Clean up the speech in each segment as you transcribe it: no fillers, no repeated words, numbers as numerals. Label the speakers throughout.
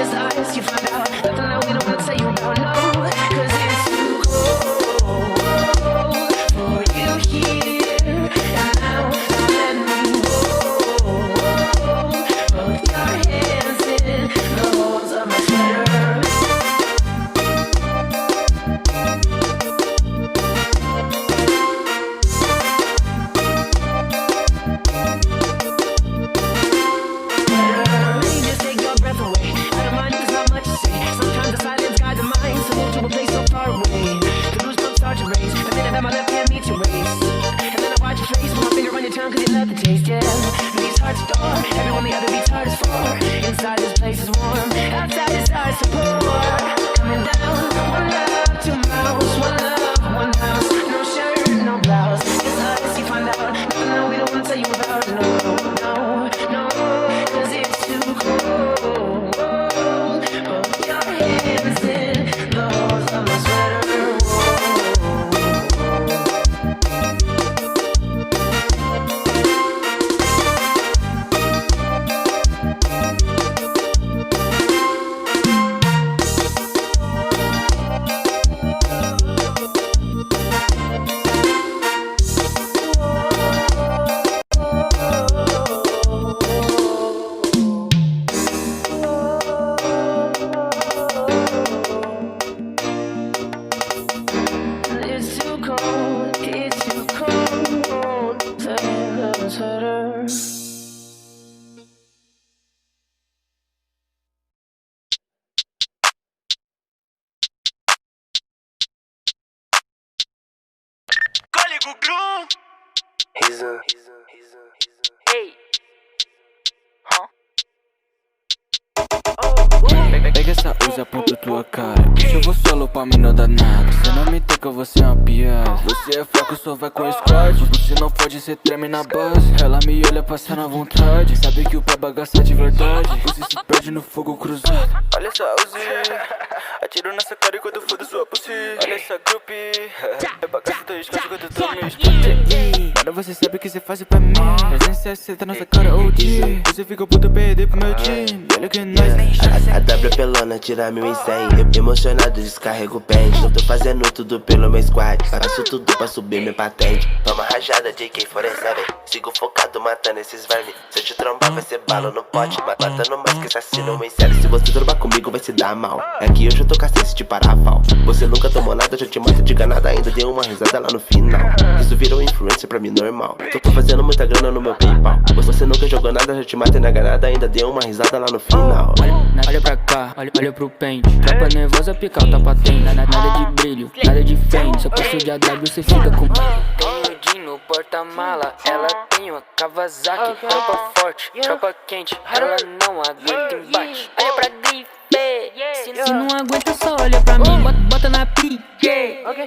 Speaker 1: just us, you find out nothing that we don't wanna tell you about, no. Cause it's too cold for you here and now. So let me put your hands in the holes of my sweater. Just take your breath away. I don't mind if there's not much to say. Sometimes the silence guides the mind, so go to a place so far away. The goosebumps start to raise the minute that my left hand meets your waist. And then I watch your face, put my finger on your tongue 'cause you love the taste, yeah. These hearts adore everyone the other beats hard is for. Inside this place is warm, outside it starts to pour. Coming down, one love, two mouths, one love, one house. No shirt, no blouse. It's us, you find out nothing that we don't wanna tell you about. No, no, no, 'cause it's too cold. Put your hands in the holes of my sweater. It's too cold, it's too cold. Sweater.
Speaker 2: Código Grum. Hey. Huh?
Speaker 3: Pega essa usa, aponta tua cara. Puxa, eu vou solo pra mim não dá nada. Cê não me toca, você é uma piada. Você é fraco, só vai com squad. Você não pode, cê treme na base. Ela me olha passando à vontade. Sabe que o pé bagaça de verdade. Você se perde no fogo cruzado. Olha essa Uzi, atiro nessa cara enquanto foda sua pussy. Olha essa groupie, é bagaça, tô escuro quando eu tô no split. Mano, você sabe o que cê faz pra mim. 360 nossa cara, OG. Você fica puto, perder pro meu time. Olha que nós.
Speaker 4: A W pelona tira 1100. Emocionado, descarrego o pente. Eu tô fazendo tudo pelo meu squad. Faço tudo pra subir minha patente. Toma rajada de AK-47. Sigo focado matando esses vermes. Se eu te trombar vai ser bala no pote. Matando mais que assassino em série. Se você trombar comigo vai se dar mal. É que hoje eu tô cacete de paraval. Você nunca tomou nada, já te mato de ganada. Ainda dei uma risada lá no final. Isso virou influência pra mim normal. Tô fazendo muita grana no meu PayPal. Você nunca jogou nada, já te matei na ganada. Ainda dei uma risada lá no final.
Speaker 3: Olha pra cá, olha pro pente. Tropa nervosa, pica alta patente. Nada de brilho, nada de frente. Só passo de AW, cê fica com. Tem o Jean no porta-mala. Ela tem uma Kawasaki. Tropa forte, tropa quente. Ela não aguenta embate. Olha pra grife. Se não aguenta, só olha pra mim. Bota na pique.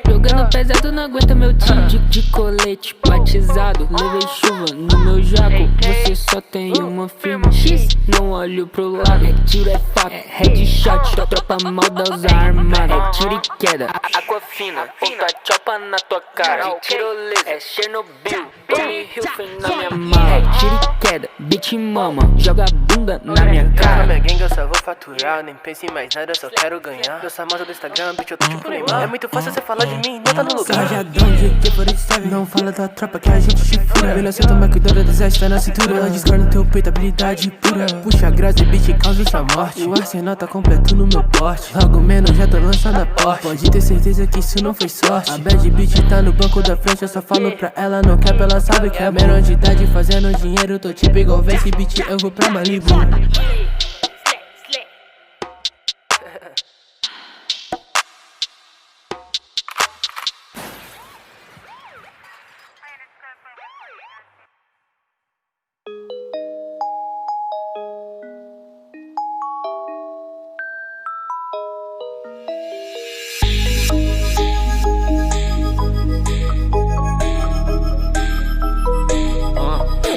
Speaker 3: Jogando pesado, não aguenta meu time. De colete batizado. Levei chuva no meu jaco. Você só tem uma firma. X, não olho pro lado. É tiro, é faca, é headshot. Tropa maldosa armada. É tiro e queda, água fina. Ponta chopa na tua cara. Tirolesa, é Chernobyl. Tommy Hilfiger na minha mala. É tiro e queda, beat mama. Joga a bunda na minha cara.
Speaker 5: Minha gang eu só vou faturar. Nem pense em mais nada, só quero ganhar. Deu famosa do Instagram, bitch, eu tô tipo Neymar. É muito fácil você falar de mim, não tá no lugar.
Speaker 6: Rajadão de AK-47. Não fala da tropa que a gente te fura. Vila senta uma cuidadora, desastre na cintura. Ela discorda no teu peito, habilidade pura. Puxa a grasa e bitch, causa sua morte. O arsenal tá completo no meu porte. Logo menos já tô lançando a porte. Pode ter certeza que isso não foi sorte. A bad bitch tá no banco da frente. Eu só falo pra ela, não quer, ela sabe que é menor de idade fazendo dinheiro. Tô tipo igual Vence, bitch, eu vou pra Malibu.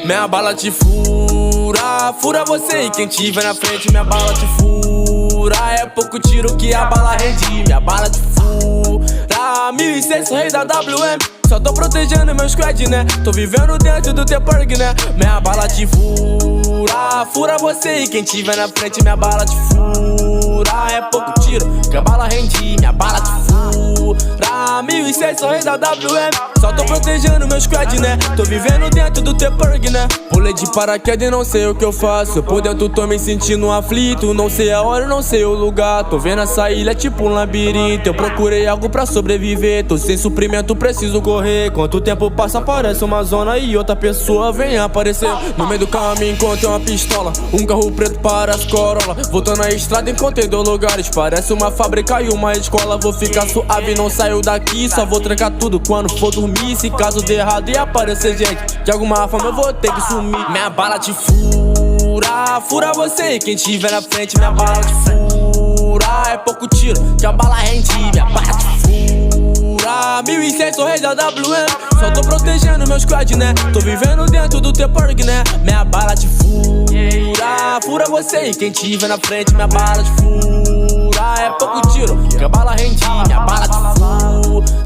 Speaker 7: Minha bala te fura, fura você e quem tiver na frente. Minha bala te fura, é pouco tiro que a bala rende. Minha bala te fura, 1006 rei da WM. Só tô protegendo meu squad, né? Tô vivendo dentro do teu perg, né? Minha bala te fura, fura você e quem tiver na frente, minha bala te fura. É pouco tiro, que a bala rende, minha bala te fura. 1006, sou rei da WM. Só tô protegendo meu squad, né? Tô vivendo dentro do teu perg, né? Pulei de paraquedas e não sei o que eu faço. Por dentro tô me sentindo aflito. Não sei a hora, não sei o lugar. Tô vendo essa ilha tipo um labirinto. Eu procurei algo pra sobreviver. Tô sem suprimento, preciso correr. Quanto tempo passa, parece uma zona e outra pessoa vem aparecer. No meio do caminho encontrei uma pistola, um carro preto para as Corolla. Voltando na estrada encontrei 2 lugares, parece uma fábrica e uma escola. Vou ficar suave, não saio daqui, só vou trancar tudo quando for dormir. Se caso der errado e aparecer gente de alguma forma, eu vou ter que sumir. Minha bala te fura, fura você e quem tiver na frente, minha bala te fura. É pouco tiro, que a bala rende, minha bala te fura. 1006, sou rei da WM. Só tô protegendo meu squad, né? Tô vivendo dentro do teu perg, né? Minha bala te fura, fura você e quem tiver na frente, minha bala te fura. É pouco tiro, que a bala rende, minha bala te fura.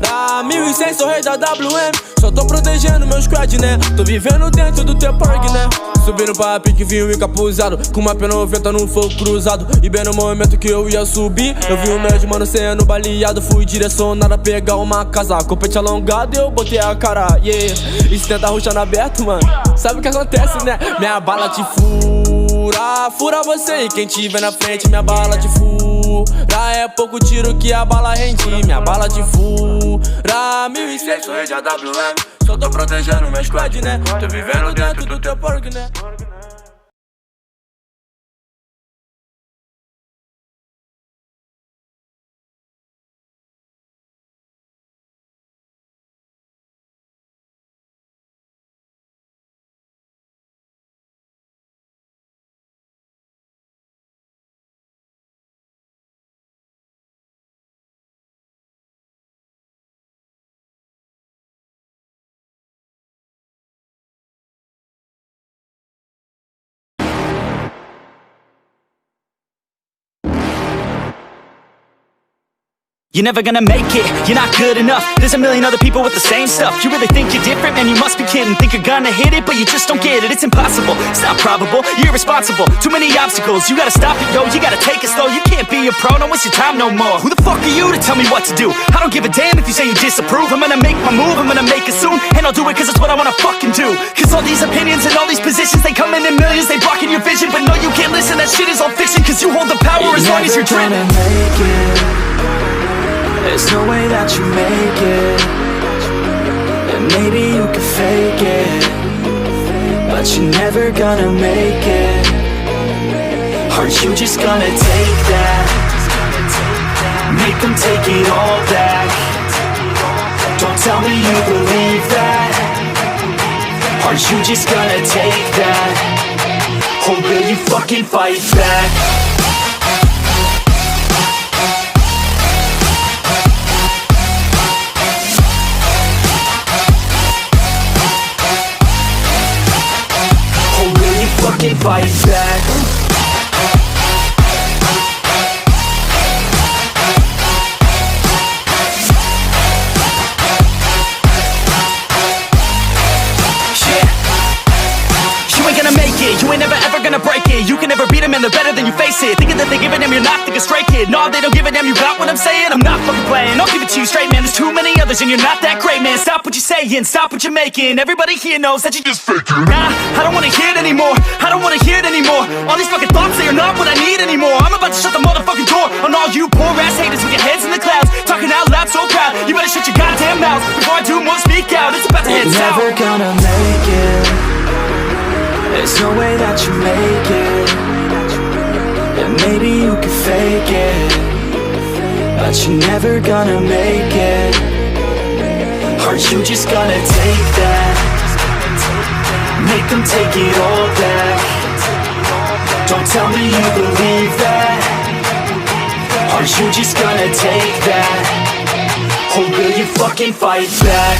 Speaker 7: 1006, sou rei da WM. Só tô protegendo meu squad, né? Tô vivendo dentro do teu perg, né? Subindo pra pique, vinho encapuzado, com uma P90 no fogo cruzado. E bem no momento que eu ia subir, eu vi um médio mano sendo baleado. Fui direcionado a pegar uma casa, com o pente alongado eu botei a cara, yeah. E se tentar rushar no aberto, mano, sabe o que acontece, né? Minha bala te fura, fura você e quem tiver na frente, minha bala te fura. É pouco tiro que a bala rende, minha bala te fura. 1006, sou rei de AWM. Só tô protegendo meu squad, né? Tô vivendo dentro do teu perg, né?
Speaker 8: You're never gonna make it, you're not good enough. There's a million other people with the same stuff. You really think you're different? Man, you must be kidding. Think you're gonna hit it, but you just don't get it. It's impossible, it's not probable, you're irresponsible. Too many obstacles, you gotta stop it, yo. You gotta take it slow, you can't be a pro. Don't waste your time no more. Who the fuck are you to tell me what to do? I don't give a damn if you say you disapprove. I'm gonna make my move, I'm gonna make it soon. And I'll do it cause it's what I wanna fucking do. Cause all these opinions and all these positions, they come in millions, they blocking your vision. But no, you can't listen, that shit is all fiction. Cause you hold the power as long as you're dreaming.
Speaker 6: There's no way that you make it. And maybe you can fake it, but you're never gonna make it. Aren't you just gonna take that? Make them take it all back. Don't tell me you believe that. Aren't you just gonna take that? Or will you fucking fight back? Fight back. You ain't gonna make it, you ain't never ever gonna break it. You can never beat them and they're better than you face it. Thinking that they give a damn, you're not thinking straight, kid. No, they don't give a damn, you got what I'm saying? I'm not fucking playing, I'll give it to you straight, man. There's too many others and you're not that great, man. Stop what you're saying, stop what you're making. Everybody here knows that you just faking. Nah, I don't wanna hear it anymore, I don't wanna hear it anymore. All these fucking thoughts, they are not what I need anymore. I'm about to shut the motherfucking door on all you poor ass haters with your heads in the clouds, talking out loud so proud. You better shut your goddamn mouth before I do more speak out. It's about to head south. Never gonna make it. There's no way that you make it. And maybe you can fake it, but you're never gonna make it. Aren't you just gonna take that? Make them take it all back. Don't tell me you believe that. Aren't you just gonna take that? Or will you fucking fight back?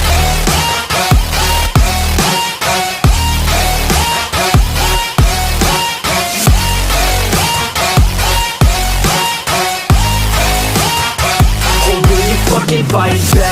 Speaker 6: Fight back.